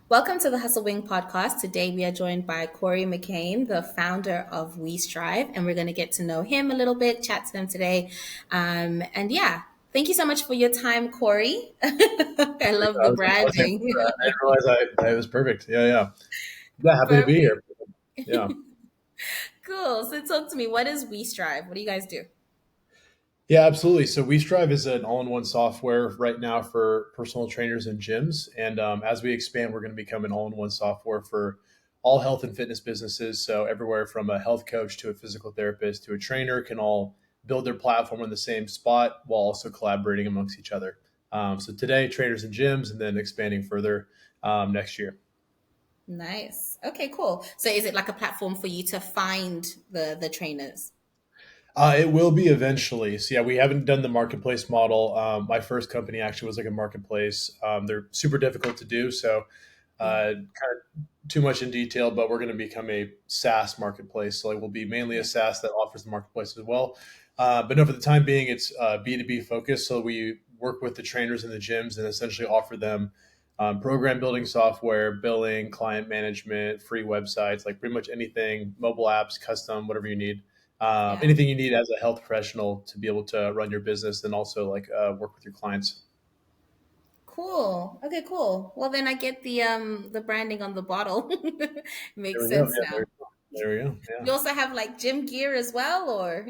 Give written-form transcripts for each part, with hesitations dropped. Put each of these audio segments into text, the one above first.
Welcome to the Hustle Wing podcast. Today we are joined by Corey McKane, the founder of WeStrive, and we're going to get to know him a little bit, chat to him today. And yeah, thank you so much for your time, Corey. I love the I was thankful for that. branding. I didn't realize it was perfect. Yeah. Happy to be Perfect. here. Yeah. Cool. So talk to me. What is WeStrive? What do you guys do? Yeah, absolutely. So WeStrive is an all-in-one software right now for personal trainers and gyms. And as we expand, we're going to become an all-in-one software for all health and fitness businesses. So everywhere from a health coach to a physical therapist to a trainer can all build their platform in the same spot while also collaborating amongst each other. So today, trainers and gyms, and then expanding further next year. Nice. Okay, cool. So is it like a platform for you to find the trainers? It will be eventually. So yeah, we haven't done the marketplace model. My first company actually was like a marketplace. They're super difficult to do, so Yeah. kind of too much in detail. But we're going to become a SaaS marketplace. So like we'll be mainly a Yeah. SaaS that offers the marketplace as well. But no, for the time being, it's B2B focused. So we work with the trainers in the gyms and essentially offer them program building software, billing, client management, free websites, like pretty much anything, mobile apps, custom, whatever you need, Yeah. anything you need as a health professional to be able to run your business and also like work with your clients. Cool. Okay, cool. Well, then I get the branding on the bottle. There Makes we go. sense Yeah, there, now. there we go. Yeah. You also have like gym gear as well, or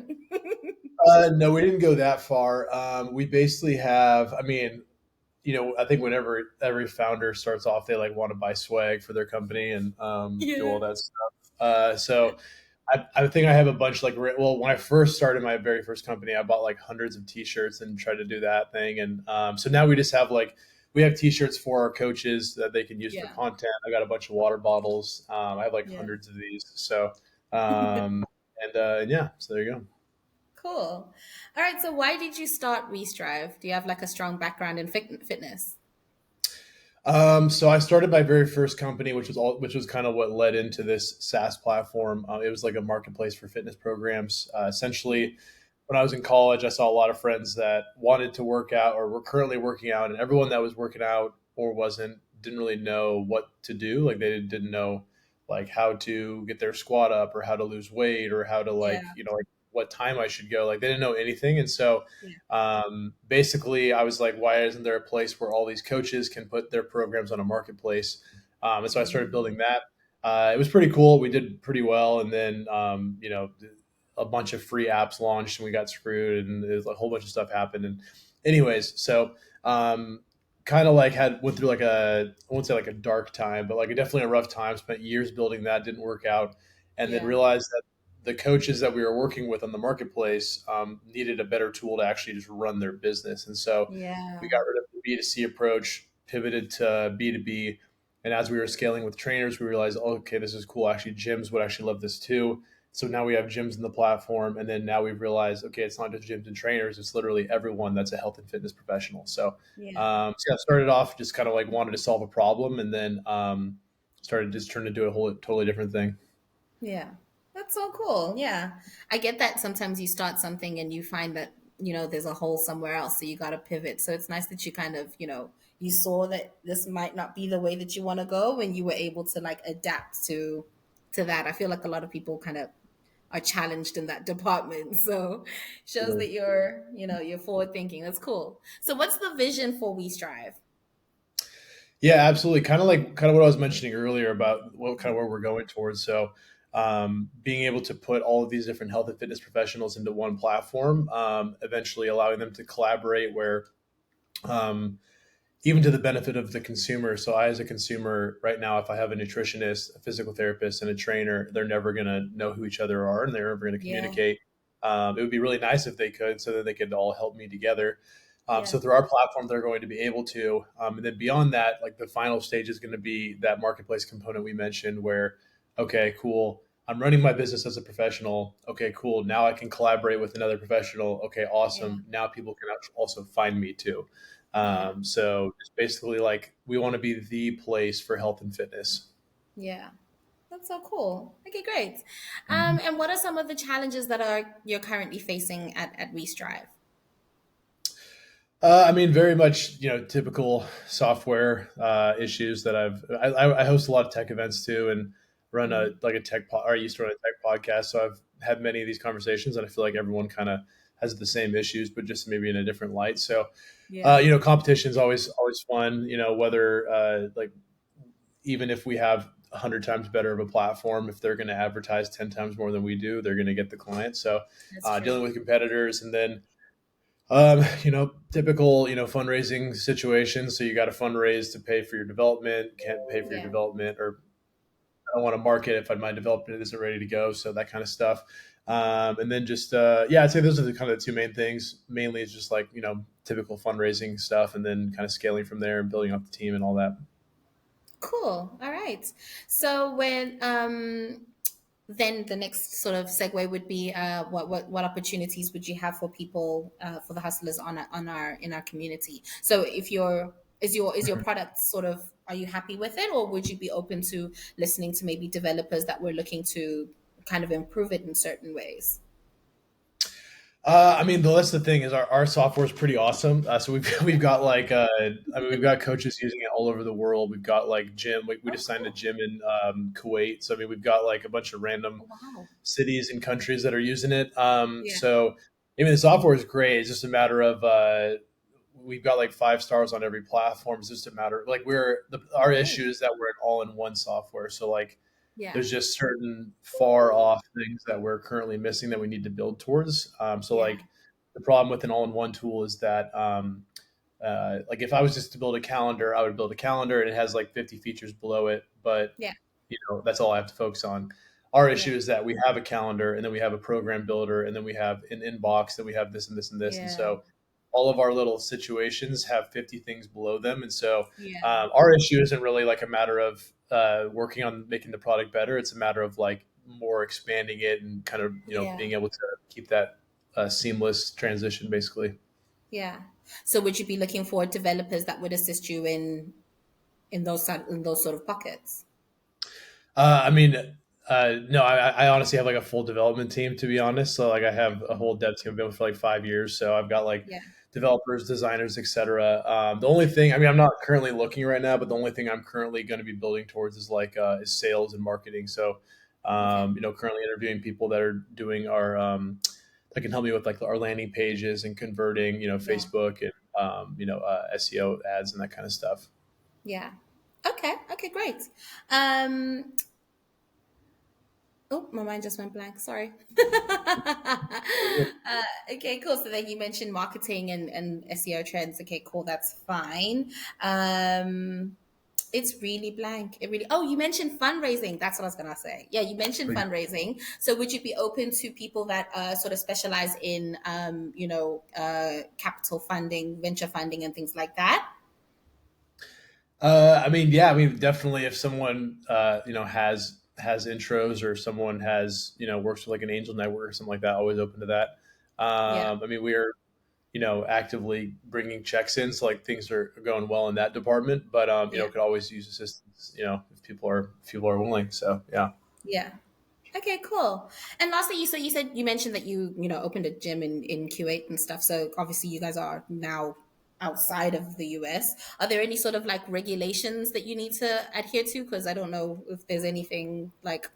No, we didn't go that far. We basically have, I mean, I think whenever every founder starts off, they like want to buy swag for their company and do all yeah. that stuff. So I think I have a bunch like well, when I first started my very first company, I bought like hundreds of T-shirts and tried to do that thing, and so now we just have like we have T-shirts for our coaches that they can use for Yeah. content. I got a bunch of water bottles. I have like Yeah. hundreds of these. So and yeah, so there you go. Cool. All right. So why did you start WeStrive? Do you have like a strong background in fitness? So I started my very first company, which was kind of what led into this SaaS platform. It was like a marketplace for fitness programs. Yeah. Essentially, when I was in college, I saw a lot of friends that wanted to work out or were currently working out, and everyone that was working out or wasn't didn't really know what to do. Like they didn't know like how to get their squat up or how to lose weight or how to Yeah. like what time I should go. Like they didn't know anything, and so Yeah. basically, I was like, why isn't there a place where all these coaches can put their programs on a marketplace? And so I started Mm. building that. It was pretty cool. We did pretty well, and then a bunch of free apps launched, and we got screwed, and there's a whole bunch of stuff happened. And anyways, so kind of like had went through like I won't say like a dark time, but like definitely a rough time. Spent years building that, didn't work out, and then Yeah. realized that the coaches that we were working with on the marketplace needed a better tool to actually just run their business. And so we Yeah. got rid of the B2C approach, pivoted to B2B. And as we were scaling with trainers, we realized, oh, okay, this is cool. Actually, gyms would actually love this too. So now we have gyms in the platform. And then now we've realized, okay, it's not just gyms and trainers, it's literally everyone that's a health and fitness professional. Yeah. So yeah, started off just kind of like wanted to solve a problem and then started just trying to do a whole totally different thing. Yeah. That's so cool. Yeah. I get that sometimes you start something and you find that, there's a hole somewhere else. So you got to pivot. So it's nice that you kind of, you saw that this might not be the way that you want to go and you were able to like adapt to that. I feel like a lot of people kind of are challenged in that department. So shows that you're forward thinking. That's cool. So what's the vision for We Strive? Yeah, absolutely. Kind of what I was mentioning earlier about what kind of where we're going towards. So, being able to put all of these different health and fitness professionals into one platform, eventually allowing them to collaborate where, um, even to the benefit of the consumer. So, I, as a consumer right now, if I have a nutritionist, a physical therapist, and a trainer, they're never going to know who each other are and they're never going to Yeah. communicate. It would be really nice if they could, so that they could all help me together. So Yeah. through our platform, they're going to be able to, and then beyond that, like the final stage is going to be that marketplace component we mentioned, where, okay, cool, I'm running my business as a professional. Okay, cool. Now I can collaborate with another professional. Okay, Yeah. awesome. Now people can also find me too. Yeah. So it's basically like we want to be the place for health and fitness. Yeah. That's so cool. Okay, great. And what are some of the challenges that are you're currently facing at WeStrive? I mean, very much, typical software issues that I host a lot of tech events too, and run a Mm, like a or I used to run a tech podcast. So I've had many of these conversations, and I feel like everyone kind of has the same issues, but just maybe in a different light. So, yeah. competition is always fun. Whether like even if we have 100 times better of a platform, if they're going to advertise 10 times more than we do, they're going to get the client. So, That's true. dealing with competitors, and then typical, fundraising situations. So you got to fundraise to pay for your development, can't pay for your Yeah. development, or I don't want to market if my development isn't ready to go. So that kind of stuff. And then just, yeah, I'd say those are the kind of the two main things. Mainly it's just like, typical fundraising stuff, and then kind of scaling from there and building up the team and all that. Cool. All right. So when then the next sort of segue would be what opportunities would you have for people for the hustlers on our in our community? So if your is your product sort of, are you happy with it, or would you be open to listening to maybe developers that were looking to kind of improve it in certain ways? I mean, that's the thing is our software is pretty awesome. So we've got like I mean we've got coaches using it all over the world. We've got like gym. We Oh, just signed a cool. gym in Kuwait. So I mean we've got like a bunch of random Oh, wow. cities and countries that are using it. Yeah. So I mean the software is great. It's just a matter of we've got like 5 stars on every platform. It's just a matter of like our Great. issue is that we're an all-in-one software. So like Yeah. there's just certain far off things that we're currently missing that we need to build towards. So Yeah. like the problem with an all-in-one tool is that like if I was just to build a calendar, I would build a calendar and it has like 50 features below it, but Yeah. that's all I have to focus on. Our Yeah. issue is that we have a calendar, and then we have a program builder, and then we have an inbox, and we have this and this and this, and Yeah. so all of our little situations have 50 things below them, and so Yeah. our issue isn't really like a matter of working on making the product better. It's a matter of like more expanding it and kind of Yeah. being able to keep that seamless transition, basically. Yeah. So would you be looking for developers that would assist you in those sort of pockets? I mean, no, I honestly have like a full development team, to be honest. So like I have a whole dev team. I've been with for like 5 years, so I've got like Yeah. developers, designers, etc. The only thing, I mean, I'm not currently looking right now, but the only thing I'm currently going to be building towards is like is sales and marketing. So, Okay. currently interviewing people that are doing our that can help me with like our landing pages and converting, Yeah. Facebook and SEO ads and that kind of stuff. Yeah. Okay. Okay. Great. Um. Oh, my mind just went blank. Sorry. Okay. Cool. So then you mentioned marketing and SEO trends. Okay. Cool. That's fine. Um. It's really blank. It really. Oh, you mentioned fundraising. That's what I was gonna say. Yeah, you mentioned fundraising. So, would you be open to people that sort of specialize in, capital funding, venture funding, and things like that? I mean, yeah, I mean, definitely. If someone has intros, or someone has works with like an angel network or something like that, always open to that. Yeah, I mean, we are actively bringing checks in, so like things are going well in that department. But yeah, could always use assistance. If people are willing. So yeah. yeah. Okay, cool. And lastly, you mentioned that you opened a gym in Kuwait and stuff. So obviously, you guys are now outside of the US. Are there any sort of like regulations that you need to adhere to? Because I don't know if there's anything like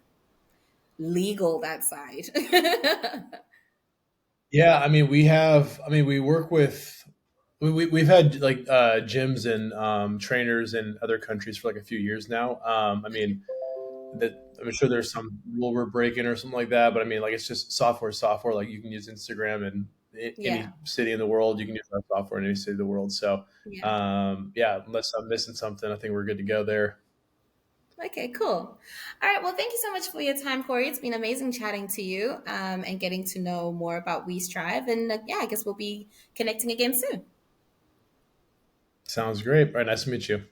legal that side. Yeah, I mean, we work with, we've had like gyms and trainers in other countries for like a few years now. I mean, that I'm sure there's some rule we're breaking or something like that, but I mean, like it's just software. Like you can use Instagram in Yeah, any city in the world. You can use our software in any city of the world. So, yeah. yeah, unless I'm missing something, I think we're good to go there. Okay, cool. All right. Well, thank you so much for your time, Corey. It's been amazing chatting to you and getting to know more about WeStrive. And yeah, I guess we'll be connecting again soon. Sounds great. All right, nice to meet you.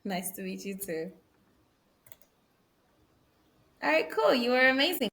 Nice to meet you too. All right, cool. You were amazing.